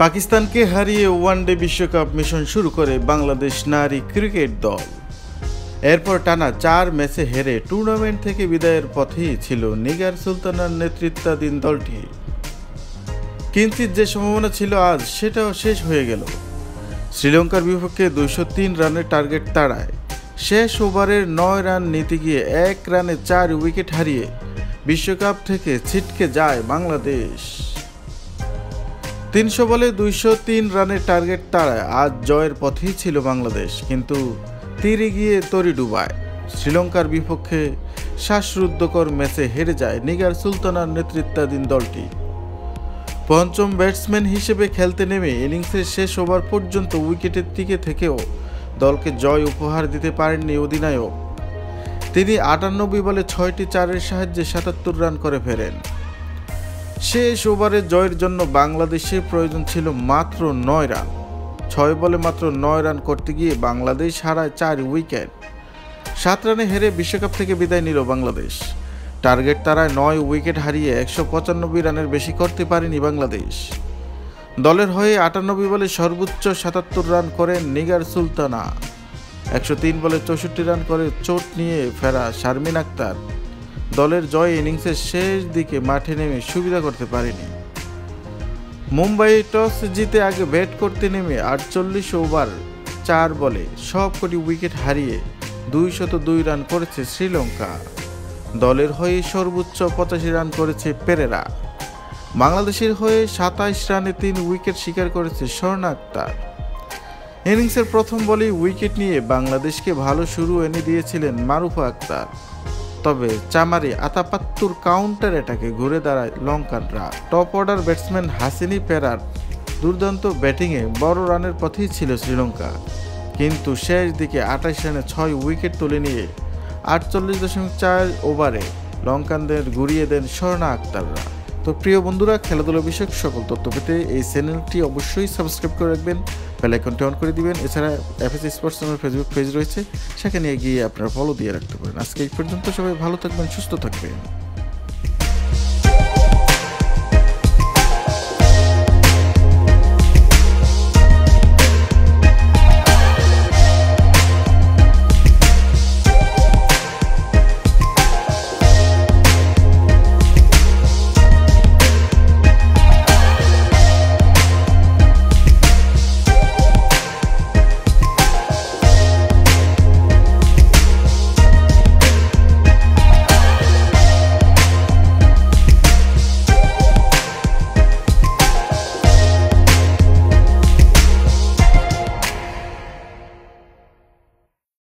পাকিস্তানকে হারিয়ে ওয়ানডে বিশ্বকাপ মিশন শুরু করে বাংলাদেশ নারী ক্রিকেট দল। এরপর টানা 4 ম্যাচে হেরে টুর্নামেন্ট থেকে বিদায়ের পথেই ছিল নিগার সুলতানার নেতৃত্বাধীন দলটি। কিঞ্চিত যে সম্ভাবনা ছিল আজ সেটাও শেষ হয়ে গেল। শ্রীলঙ্কার বিপক্ষে 203 রানের টার্গেট তাড়ায় শেষ ওভারের 9 রান নিতে গিয়ে 1 রানে 4 উইকেট হারিয়ে বিশ্বকাপ থেকে ছিটকে যায় বাংলাদেশ। 300 বলে 203 রানের টার্গেট তাড়ায় আজ জয়ের পথেই ছিল বাংলাদেশ, কিন্তু তীরে গিয়ে তরি ডুবায়। শ্রীলঙ্কার বিপক্ষে শ্বাসরুদ্ধকর ম্যাচে হেরে যায় নিগার সুলতানার নেতৃত্বাধীন দলটি। পঞ্চম ব্যাটসম্যান হিসেবে খেলতে নেমে ইনিংসের শেষ ওভার পর্যন্ত উইকেটের দিকে থেকেও দলকে জয় উপহার দিতে পারেননি অধিনায়ক। তিনি 98 বলে 6টি চারের সাহায্যে 77 রান করে ফেরেন। শেষ ওভারে জয়ের জন্য বাংলাদেশের প্রয়োজন ছিল মাত্র 9 রান। 6 বলে মাত্র 9 রান করতে গিয়ে বাংলাদেশ হারায় 4 উইকেট। 7 রানে হেরে বিশ্বকাপ থেকে বিদায় নিল বাংলাদেশ। টার্গেট তারায় 9 উইকেট হারিয়ে 195 রানের বেশি করতে পারেনি বাংলাদেশ। দলের হয়ে 98 বলে সর্বোচ্চ 77 রান করেন নিগার সুলতানা। 103 বলে 64 রান করে চোট নিয়ে ফেরা শারমিন আক্তার দলের জয় ইনিংসের শেষ দিকে মাঠে নেমে সুবিধা করতে পারেনি। মুম্বাই টস জিতে আগে ব্যাট করতে নেমে 48 ওভার 4 বলে সবকটি উইকেট হারিয়ে 202 রান করেছে শ্রীলঙ্কা। দলের হয়ে সর্বোচ্চ 85 রান করেছে পেরেরা। বাংলাদেশের হয়ে 27 রানে 3 উইকেট শিকার করেছে স্বর্ণা আক্তার। ইনিংসের প্রথম বলেই উইকেট নিয়ে বাংলাদেশকে ভালো শুরু এনে দিয়েছিলেন মারুফা আক্তার, তবে চামারি আতাপাত্তুর কাউন্টার অ্যাটাকে ঘুরে দাঁড়ায় লঙ্কানরা। টপ অর্ডার ব্যাটসম্যান হাসিনী পেরার দুর্দান্ত ব্যাটিংয়ে বড় রানের পথেই ছিল শ্রীলঙ্কা, কিন্তু শেষ দিকে 28 রানে 6 উইকেট তুলে নিয়ে 48.4 ওভারে লঙ্কানদের ঘুরিয়ে দেন স্বর্ণা আক্তাররা। তো প্রিয় বন্ধুরা, খেলাধুলা বিষয়ক সকল তথ্য পেতে এই চ্যানেলটি অবশ্যই সাবস্ক্রাইব করে রাখবেন, বেল আইকনটি অন করে দিবেন। এছাড়া এফএস স্পোর্টস নামের ফেসবুক পেজ রয়েছে, সেখানে গিয়ে আপনারা ফলো দিয়ে রাখতে পারেন। আজকে এই পর্যন্ত, সবাই ভালো থাকবেন, সুস্থ থাকবেন।